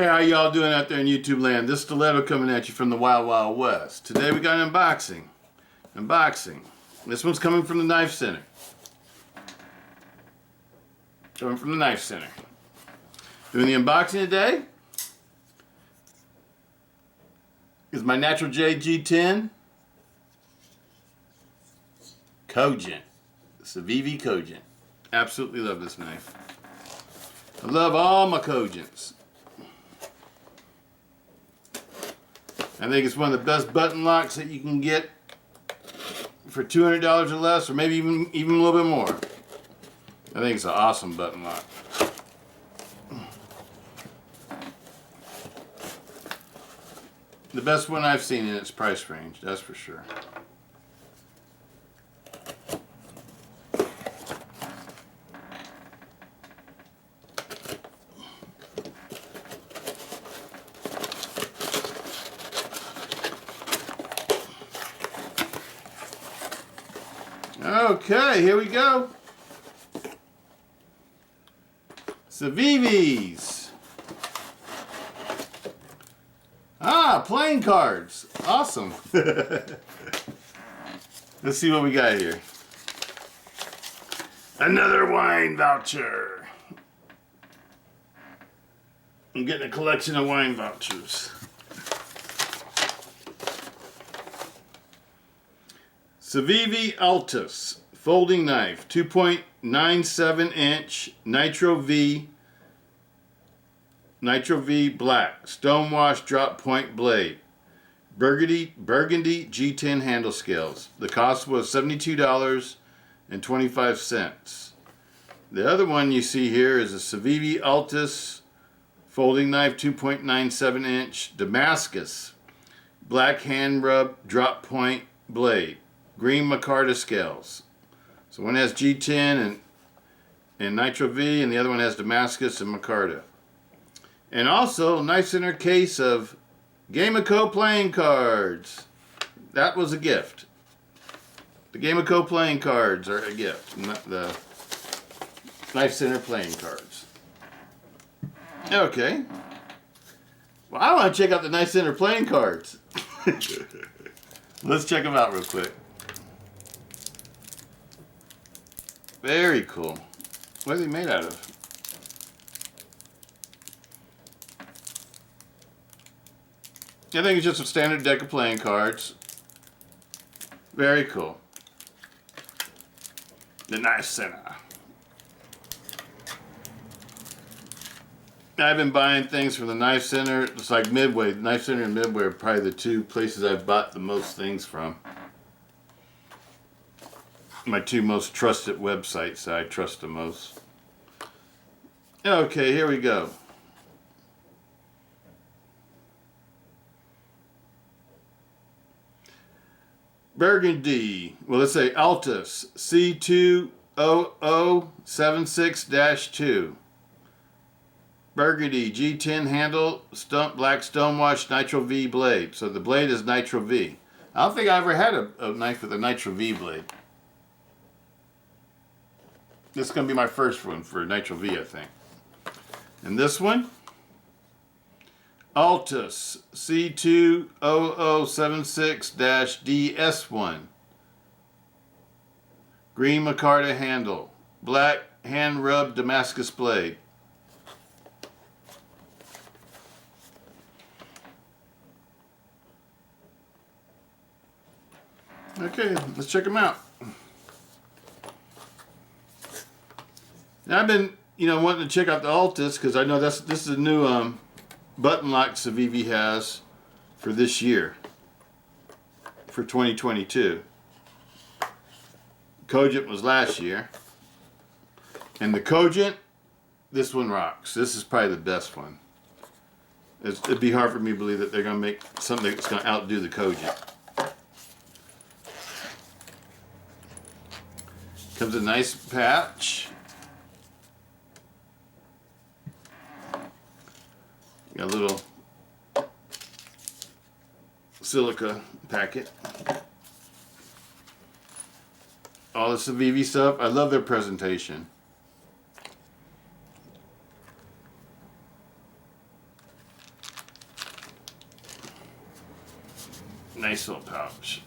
Hey, how y'all doing out there in YouTube land? This Stiletto coming at you from the Wild Wild West. Today we got an unboxing. This one's coming from the Knife Center. Doing the unboxing today is my Natural J G10 Cogent. CIVIVI Cogent. Absolutely love this knife. I love all my Cogents. I think it's one of the best button locks that you can get for $200 or less, or maybe even a little bit more. I think it's an awesome button lock. The best one I've seen in its price range, that's for sure. Okay, here we go. CIVIVI's. Playing cards. Awesome. Let's see what we got here. Another wine voucher. I'm getting a collection of wine vouchers. CIVIVI Altus folding knife, 2.97 inch Nitro-V black stonewash drop point blade, burgundy G10 handle scales. The cost was $72.25. The other one you see here is a CIVIVI Altus folding knife, 2.97 inch Damascus black hand rub drop point blade, green Micarta scales. So one has G10 and Nitro-V, and the other one has Damascus and Micarta. And also, Knife Center case of Game of Co playing cards. That was a gift. The Game of Co playing cards are a gift, not the Knife Center playing cards. Okay. Well, I want to check out the Knife Center playing cards. Let's check them out real quick. Very cool. What are they made out of? I think it's just a standard deck of playing cards. Very cool. The Knife Center. I've been buying things from the Knife Center. It's like Midway. The Knife Center and Midway are probably the two places I've bought the most things from. My two most trusted websites that I trust the most. Okay, here we go. Burgundy, well, let's say Altus C20076-2. Burgundy G10 handle, black stonewash Nitro-V blade. So the blade is Nitro-V. I don't think I ever had a knife with a Nitro-V blade. This is going to be my first one for Nitro-V, I think. And this one, Altus C20076-DS1. Green Micarta handle, black hand rub Damascus blade. Okay, let's check them out. Now I've been, wanting to check out the Altus because I know this is a new button lock CIVIVI has for this year, for 2022. Cogent was last year, and the Cogent, this one rocks. This is probably the best one. It'd be hard for me to believe that they're going to make something that's going to outdo the Cogent. Comes a nice patch. Got a little silica packet. All the CIVIVI stuff. I love their presentation. Nice little pouch.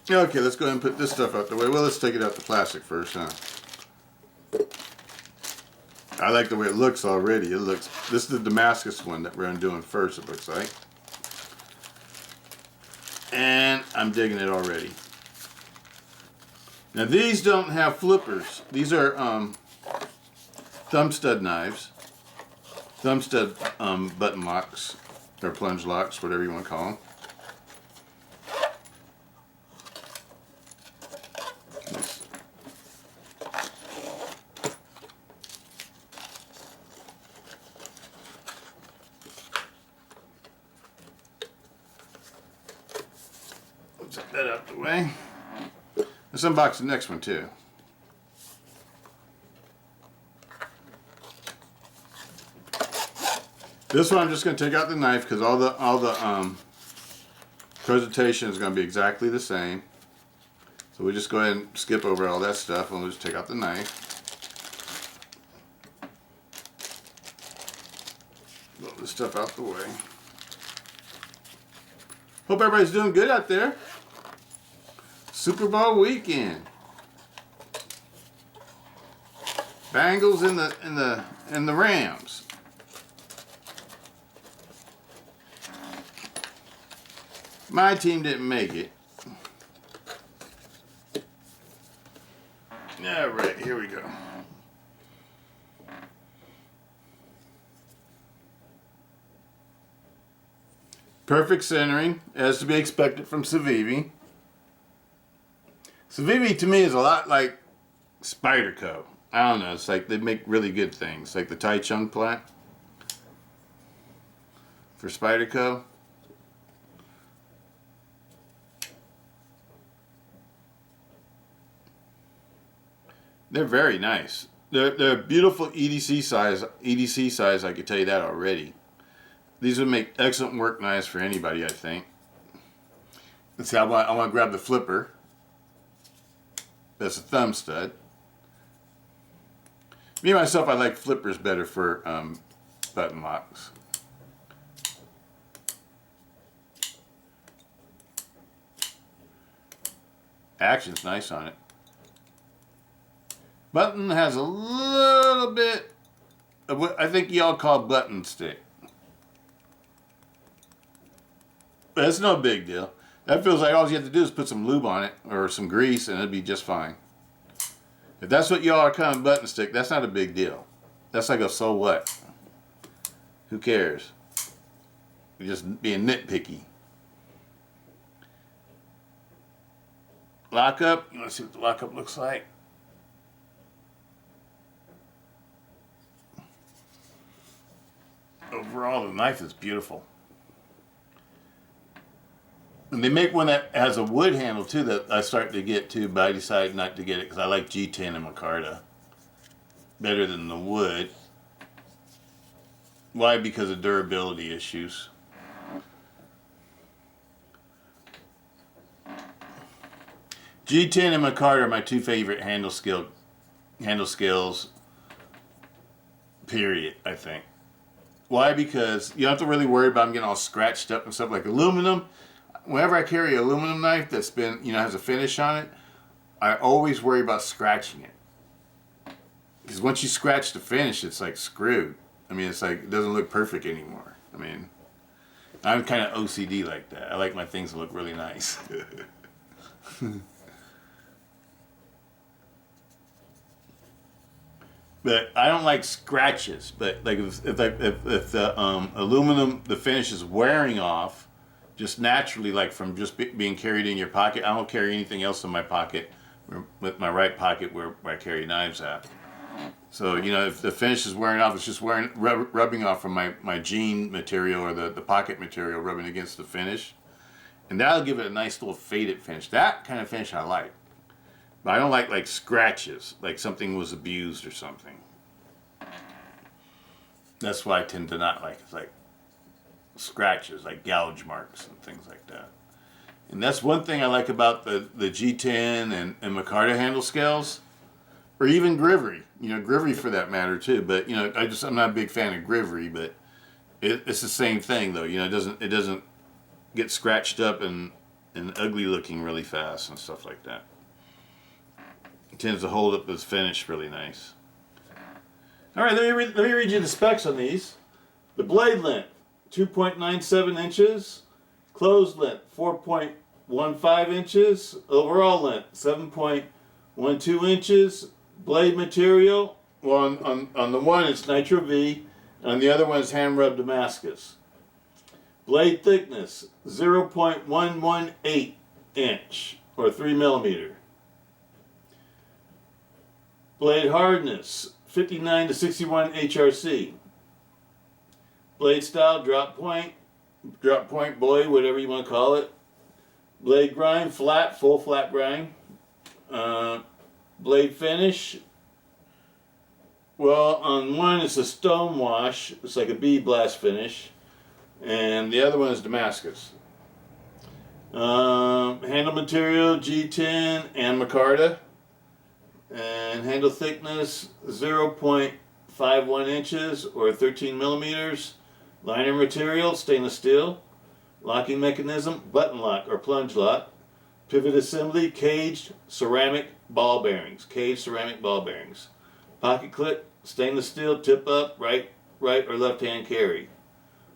Okay, let's go ahead and put this stuff out the way. Well, let's take it out the plastic first, huh? I like the way it looks already. This is the Damascus one that we're doing first, it looks like. And I'm digging it already. Now these don't have flippers. These are thumb stud knives. Thumb stud button locks, or plunge locks, whatever you want to call them. Set that out the way. Let's unbox the next one too. This one I'm just going to take out the knife because all the presentation is going to be exactly the same. So we'll just go ahead and skip over all that stuff and we'll just take out the knife. Move this stuff out the way. Hope everybody's doing good out there. Super Bowl weekend. Bengals and the Rams. My team didn't make it. All right, here we go. Perfect centering, as to be expected from CIVIVI. CIVIVI to me is a lot like Spyderco. I don't know, it's like they make really good things, like the Tai Chung plant for Spyderco. They're very nice. They're beautiful EDC size, I can tell you that already. These would make excellent work knives for anybody, I think. Let's see, I want to grab the flipper. That's a thumb stud. Me, myself, I like flippers better for button locks. Action's nice on it. Button has a little bit of what I think y'all call button stick. But it's no big deal. That feels like all you have to do is put some lube on it or some grease and it'll be just fine. If that's what y'all are calling button stick, that's not a big deal. That's like a so what. Who cares? You're just being nitpicky. Lockup. Let's see what the lockup looks like. Overall, the knife is beautiful. And they make one that has a wood handle too that I start to get too, but I decided not to get it because I like G10 and Micarta better than the wood. Why? Because of durability issues. G10 and Micarta are my two favorite handle scales, period, I think. Why? Because you don't have to really worry about them getting all scratched up and stuff like aluminum. Whenever I carry an aluminum knife that's been, has a finish on it, I always worry about scratching it. Because once you scratch the finish, it's like screwed. I mean, it's like, it doesn't look perfect anymore. I mean, I'm kind of OCD like that. I like my things to look really nice. But I don't like scratches. But like if the aluminum, the finish is wearing off, just naturally, like from just being carried in your pocket. I don't carry anything else in my pocket, with my right pocket where I carry knives at. So if the finish is wearing off, it's just rubbing off from my jean material or the pocket material rubbing against the finish, and that'll give it a nice little faded finish. That kind of finish I like. But I don't like scratches, like something was abused or something. That's why I tend to not like it. It's like scratches, like gouge marks and things like that. And that's one thing I like about the G10 and Micarta handle scales, or even Grivery. You know, Grivery for that matter too. But you know, I'm not a big fan of Grivery, but it's the same thing though. You know, it doesn't get scratched up and ugly looking really fast and stuff like that. It tends to hold up this finish really nice. All right, let me read you the specs on these. The blade length, 2.97 inches. Closed length, 4.15 inches. Overall length, 7.12 inches. Blade material, well, on the one it's Nitro-V, on the other one is hand-rubbed Damascus. Blade thickness, 0.118 inch, or 3 millimeter. Blade hardness, 59 to 61 HRC. Blade style, drop point, blade, whatever you want to call it. Blade grind, flat, full flat grind. Blade finish, well, on one it's a stone wash, it's like a bead blast finish, and the other one is Damascus. Handle material, G10 and Micarta, and handle thickness 0.51 inches or 13 millimeters. Liner material, stainless steel. Locking mechanism, button lock or plunge lock. Pivot assembly, caged ceramic ball bearings. Caged ceramic ball bearings. Pocket clip, stainless steel, tip up, right or left hand carry.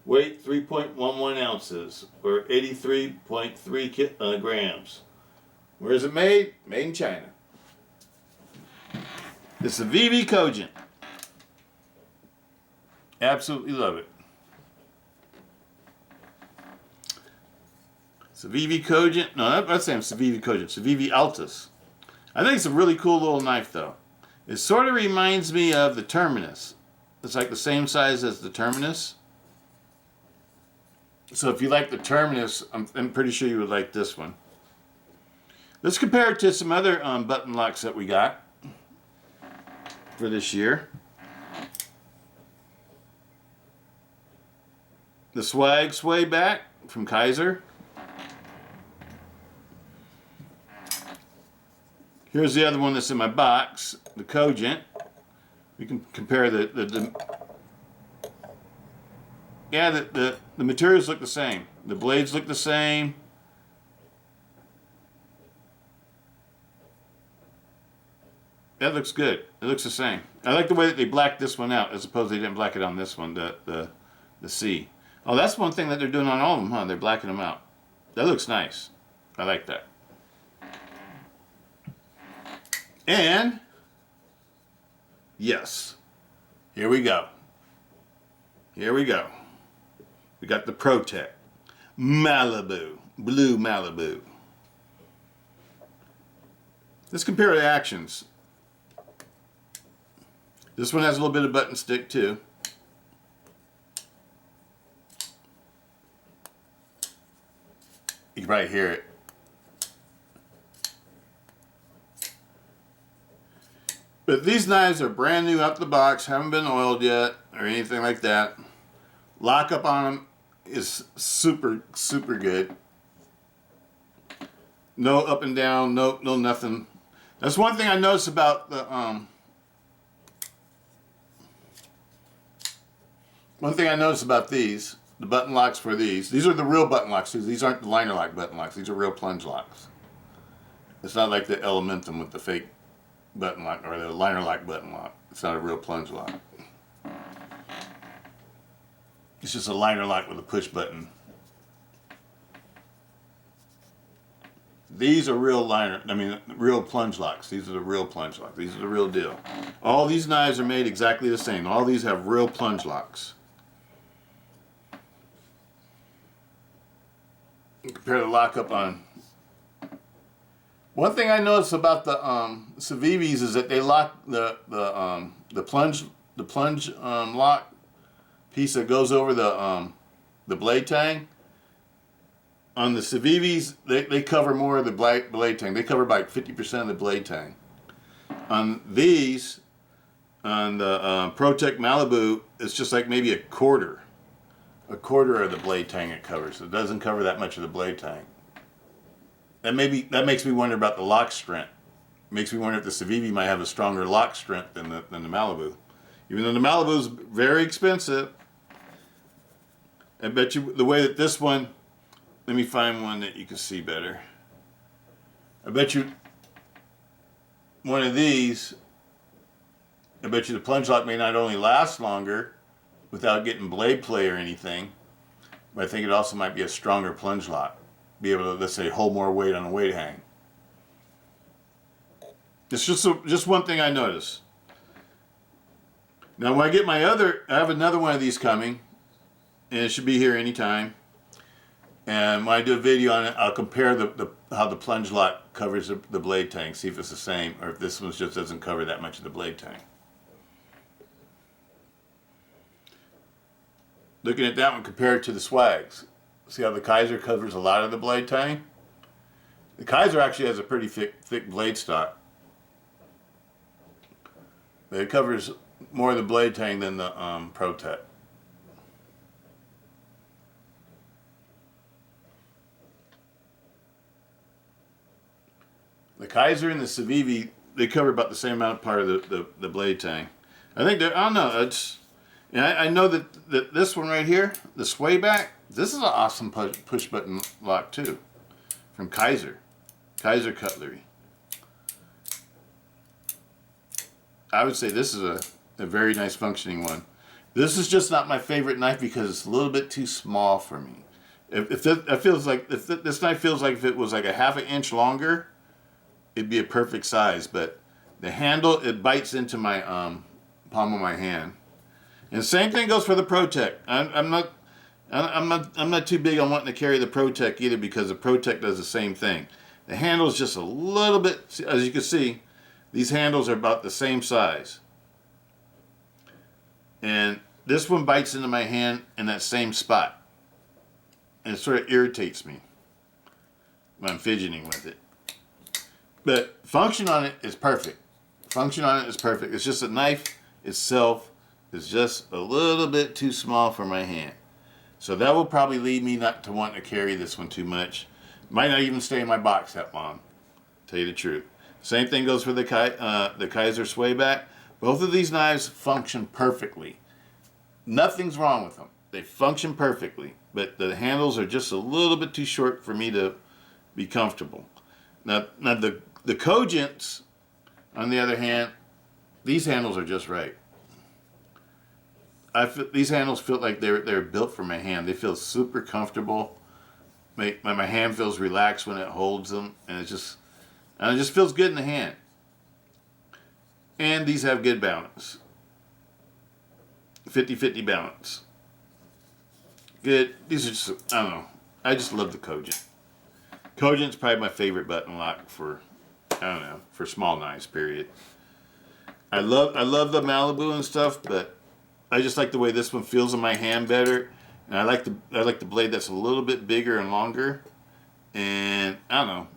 Weight 3.11 ounces or 83.3 grams. Where is it made? Made in China. The CIVIVI Cogent. Absolutely love it. CIVIVI Cogent. No, I'm not saying CIVIVI Cogent. CIVIVI Altus. I think it's a really cool little knife, though. It sort of reminds me of the Terminus. It's like the same size as the Terminus. So if you like the Terminus, I'm pretty sure you would like this one. Let's compare it to some other button locks that we got for this year. The Swag Sway Back from Kaiser. Here's the other one that's in my box, the Cogent. We can compare the materials look the same. The blades look the same. That looks good. It looks the same. I like the way that they blacked this one out as opposed to they didn't black it on this one, the C. Oh, that's one thing that they're doing on all of them, huh? They're blacking them out. That looks nice. I like that. And, yes, here we go. Here we go. We got the ProTech Malibu, blue Malibu. Let's compare the actions. This one has a little bit of button stick too. You can probably hear it. But these knives are brand new out the box, haven't been oiled yet or anything like that. Lockup on them is super, super good. No up and down, no nothing. That's one thing I noticed about the these, the button locks for these. These are the real button locks. These aren't the liner lock button locks. These are real plunge locks. It's not like the Elementum with the fake button lock or the liner lock button lock. It's not a real plunge lock. It's just a liner lock with a push button. These are real real plunge locks. These are the real plunge locks. These are the real deal. All these knives are made exactly the same. All these have real plunge locks. Compare the lockup on. One thing I noticed about the CIVIVIs is that they lock the plunge lock piece that goes over the blade tang. On the CIVIVIs, they cover more of the blade tang. They cover about 50% of the blade tang. On these, on the ProTech Malibu, it's just like maybe a quarter of the blade tang it covers. It doesn't cover that much of the blade tang. That makes me wonder about the lock strength. Makes me wonder if the CIVIVI might have a stronger lock strength than the Malibu. Even though the Malibu is very expensive, I bet you the way that this one, let me find one that you can see better. I bet you one of these, I bet you the plunge lock may not only last longer without getting blade play or anything, but I think it also might be a stronger plunge lock. Be able to, let's say, hold more weight on a weight hang. It's just one thing I noticed. Now when I get my other, I have another one of these coming, and it should be here anytime. And when I do a video on it, I'll compare how the plunge lock covers the blade tang, see if it's the same, or if this one just doesn't cover that much of the blade tang. Looking at that one compared to the Swags. See how the Kaiser covers a lot of the blade tang? The Kaiser actually has a pretty thick blade stock. But it covers more of the blade tang than the ProTech. The Kaiser and the CIVIVI, they cover about the same amount part of the blade tang. I think I don't know. It's, I know that this one right here, the sway back, this is an awesome push button lock too, from Kaiser Cutlery. I would say this is a very nice functioning one. This is just not my favorite knife because it's a little bit too small for me. If this knife feels like if it was like a half an inch longer, it'd be a perfect size. But the handle, it bites into my palm of my hand. And the same thing goes for the ProTech. I'm not too big on wanting to carry the ProTech either because the ProTech does the same thing. The handle is just a little bit, as you can see, these handles are about the same size. And this one bites into my hand in that same spot. And it sort of irritates me when I'm fidgeting with it. But function on it is perfect. Function on it is perfect. It's just a knife itself is just a little bit too small for my hand. So that will probably lead me not to want to carry this one too much. Might not even stay in my box that long, to tell you the truth. Same thing goes for the Kaiser Swayback. Both of these knives function perfectly. Nothing's wrong with them. They function perfectly, but the handles are just a little bit too short for me to be comfortable. Now the Cogents, on the other hand, these handles are just right. These handles feel like they're built for my hand. They feel super comfortable. My hand feels relaxed when it holds them, and it just feels good in the hand. And these have good balance. 50-50 balance. Good. These are just, I don't know. I just love the Cogent. Cogent's probably my favorite button lock for, I don't know, for small knives, period. I love the Malibu and stuff, but I just like the way this one feels in my hand better. And I like the blade that's a little bit bigger and longer. And I don't know.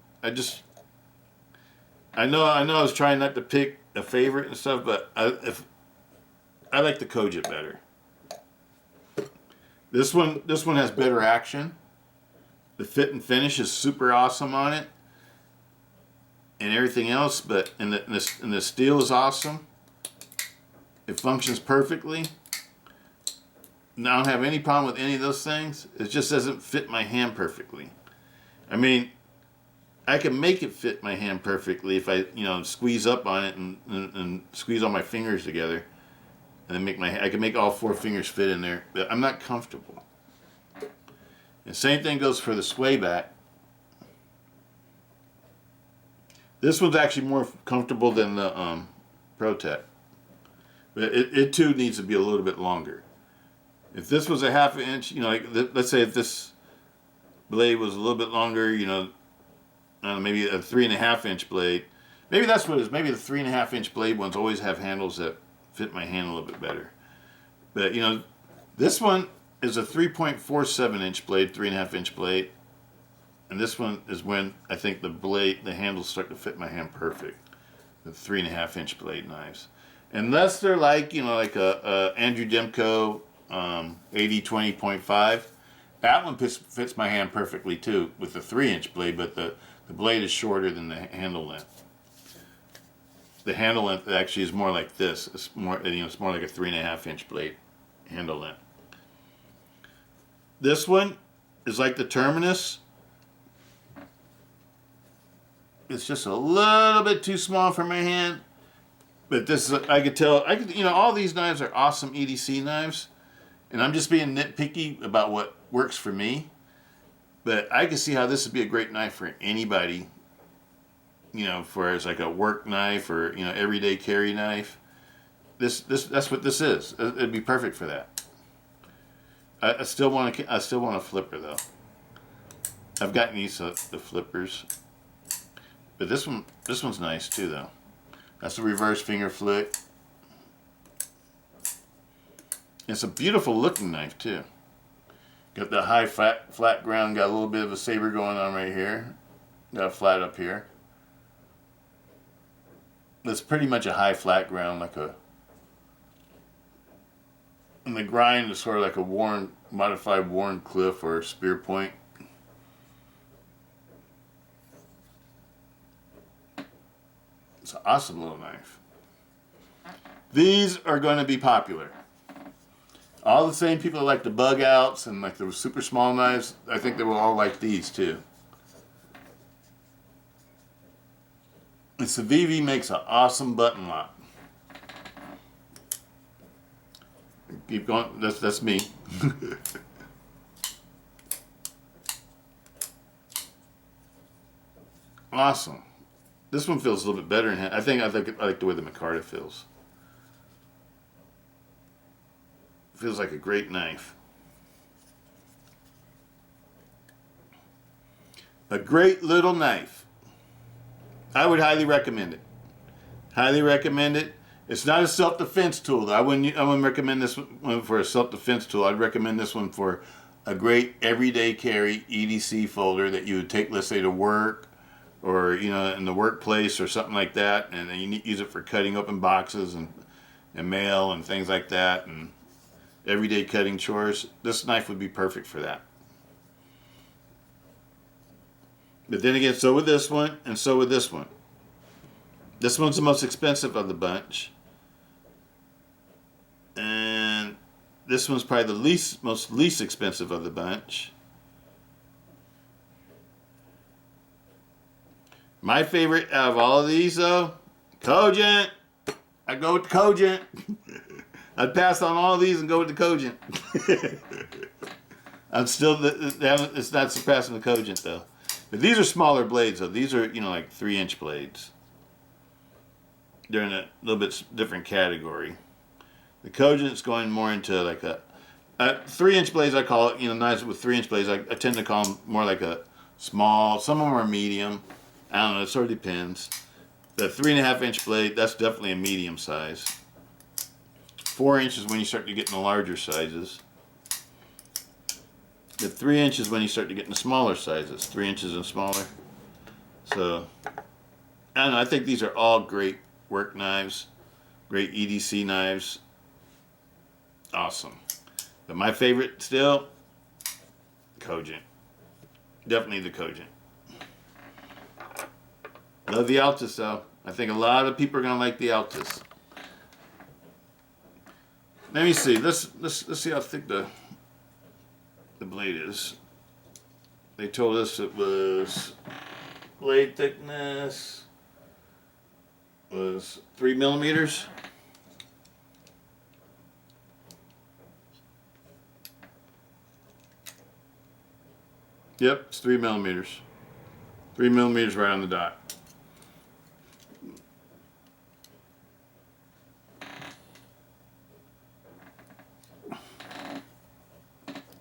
I know I was trying not to pick a favorite and stuff, but I like the Cogent better. This one has better action. The fit and finish is super awesome on it, and everything else. But and the steel is awesome. It functions perfectly. I don't have any problem with any of those things. It just doesn't fit my hand perfectly. I mean, I can make it fit my hand perfectly if I, squeeze up on it and squeeze all my fingers together, and then I can make all 4 fingers fit in there. But I'm not comfortable. And same thing goes for the Swayback. This one's actually more comfortable than the ProTech, but it too needs to be a little bit longer. If this was a half an inch, let's say if this blade was a little bit longer, maybe a 3.5 inch blade. Maybe that's what it is. Maybe the 3.5 inch blade ones always have handles that fit my hand a little bit better. But this one is a 3.47 inch blade, 3.5 inch blade, and this one is when I think the handles start to fit my hand perfect. The 3.5 inch blade knives. Unless they're like, you know, like a Andrew Demko 80-20.5. That one fits my hand perfectly too with the 3-inch blade, but the blade is shorter than the handle length. The handle length actually is more like this. It's more, you know, it's more like a 3.5-inch blade handle length. This one is like the Terminus. It's just a little bit too small for my hand. But this is, I could tell, you know, all these knives are awesome EDC knives. And I'm just being nitpicky about what works for me. But I can see how this would be a great knife for anybody. You know, for as like a work knife or, you know, everyday carry knife. That's what this is. It'd be perfect for that. I still want a flipper though. I've gotten used to the flippers. But this one's nice too though. That's a reverse finger flick. It's a beautiful looking knife too. Got the high flat ground, got a little bit of a saber going on right here. Got a flat up here. It's pretty much a high flat ground, like a, and the grind is sort of like a modified worn cliff or spear point. It's an awesome little knife. These are going to be popular. All the same people that like the bug outs and like the super small knives, I think they will all like these too. The CIVIVI makes an awesome button lock. Keep going. That's me. Awesome. This one feels a little bit better in hand. I like the way the Micarta feels. Feels like a great knife. A great little knife. I would highly recommend it. Highly recommend it. It's not a self-defense tool though. I wouldn't recommend this one for a self-defense tool. I'd recommend this one for a great everyday carry EDC folder that you would take, let's say, to work or, you know, in the workplace or something like that, and then you use it for cutting open boxes and mail and things like that, and everyday cutting chores. This knife would be perfect for that. But then again, so with this one, and so with this one. This one's the most expensive of the bunch. And this one's probably the least expensive of the bunch. My favorite out of all of these though, Cogent. I go with the Cogent. I'd pass on all of these and go with the Cogent. I'm still, it's not surpassing the Cogent though. But these are smaller blades though. These are, you know, like 3-inch blades. They're in a little bit different category. The Cogent's going more into like a 3-inch blades. I call it, you know, knives with 3-inch blades. I tend to call them more like a small. Some of them are medium. I don't know. It sort of depends. The 3.5-inch blade, that's definitely a medium size. 4 inches when you start to get in the larger sizes. The 3 inches when you start to get in the smaller sizes. 3 inches and smaller. So, I don't know. I think these are all great work knives. Great EDC knives. Awesome. But my favorite still, Cogent. Definitely the Cogent. Love the Altus though. I think a lot of people are gonna like the Altus. Let me see. Let's see how thick the blade is. They told us it was blade thickness was 3 millimeters. Yep, it's 3 millimeters. 3 millimeters right on the dot.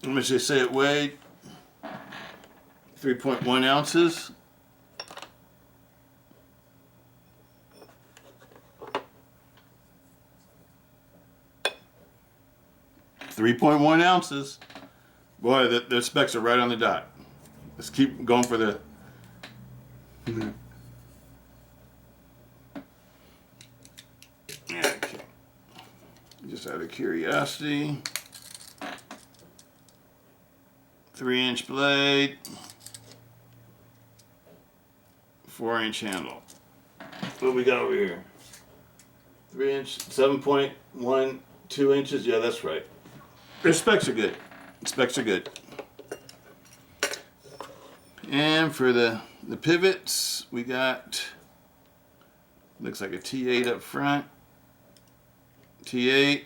How much they say it weighed? 3.1 ounces. .1 ounces. Boy, the specs are right on the dot. Let's keep going for the. Yeah, okay. just out of curiosity. 3-inch blade. 4-inch handle. What we got over here? 3-inch, 7.12 inches. Yeah, that's right. Their specs are good. Specs are good. And for the pivots, we got, looks like a T8 up front. T8,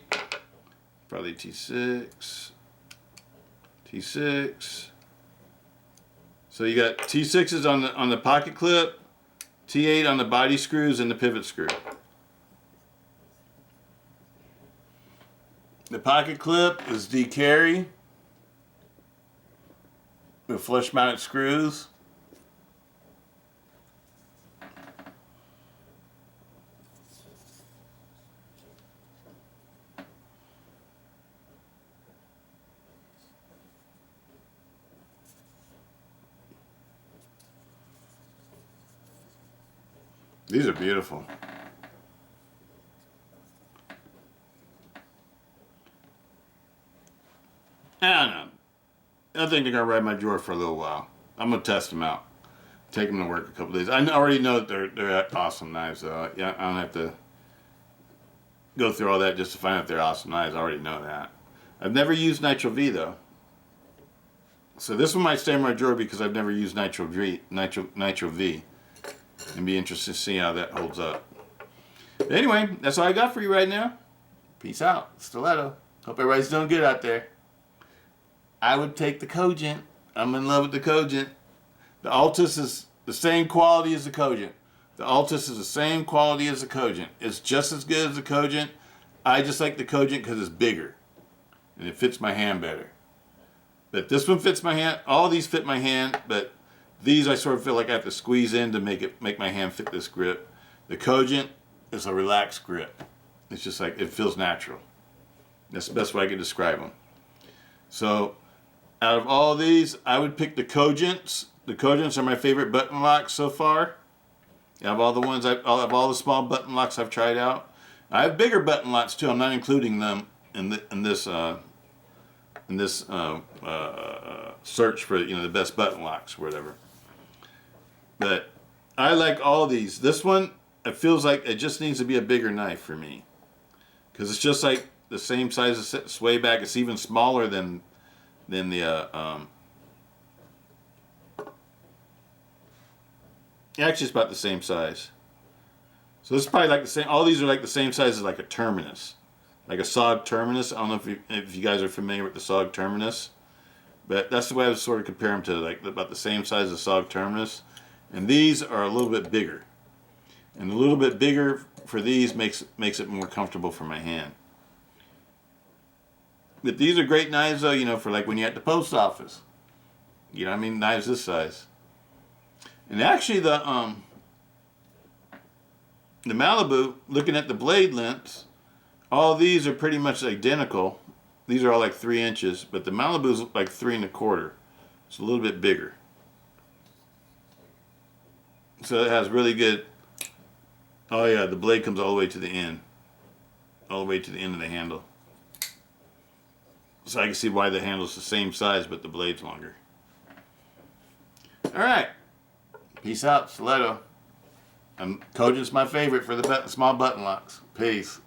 probably T6. T6. So you got T6s on the pocket clip, T8 on the body screws, and the pivot screw. The pocket clip is D-carry with flush mounted screws. These are beautiful. I don't know. I think they're going to ride my drawer for a little while. I'm going to test them out. Take them to work a couple days. I already know that they're awesome knives, though. Yeah, I don't have to go through all that just to find out they're awesome knives. I already know that. I've never used Nitro-V, though. So this one might stay in my drawer because I've never used Nitro-V. And be interested to see how that holds up. But anyway, that's all I got for you right now. Peace out. Stiletto. Hope everybody's doing good out there. I would take the Cogent. I'm in love with the Cogent. The Altus is the same quality as the Cogent. The Altus is the same quality as the Cogent. It's just as good as the Cogent. I just like the Cogent because it's bigger. And it fits my hand better. But this one fits my hand. All these fit my hand, but these I sort of feel like I have to squeeze in to make my hand fit this grip. The Cogent is a relaxed grip. It's just like, it feels natural. That's the best way I can describe them. So, out of all these, I would pick the Cogents. The Cogents are my favorite button locks so far. Out of all the ones, out of all the small button locks I've tried out. I have bigger button locks too. I'm not including them in this search for, you know, the best button locks or whatever. But I like all these. This one, it feels like it just needs to be a bigger knife for me. Because it's just like the same size as sway back. It's even smaller than the, actually it's about the same size. So this is probably like the same, all these are like the same size as like a Terminus. Like a SOG Terminus. I don't know if you guys are familiar with the SOG Terminus. But that's the way I would sort of compare them to, like about the same size as SOG Terminus. And these are a little bit bigger. And a little bit bigger for these makes it more comfortable for my hand. But these are great knives though, you know, for like when you're at the post office. You know what I mean? Knives this size. And actually the Malibu, looking at the blade lengths, all these are pretty much identical. These are all like 3 inches, but the Malibu's like 3 1/4. It's a little bit bigger. So it has really good, oh yeah, the blade comes all the way to the end. All the way to the end of the handle. So I can see why the handle's the same size, but the blade's longer. Alright. Peace out, Stiletto. Cogent's my favorite for the small button locks. Peace.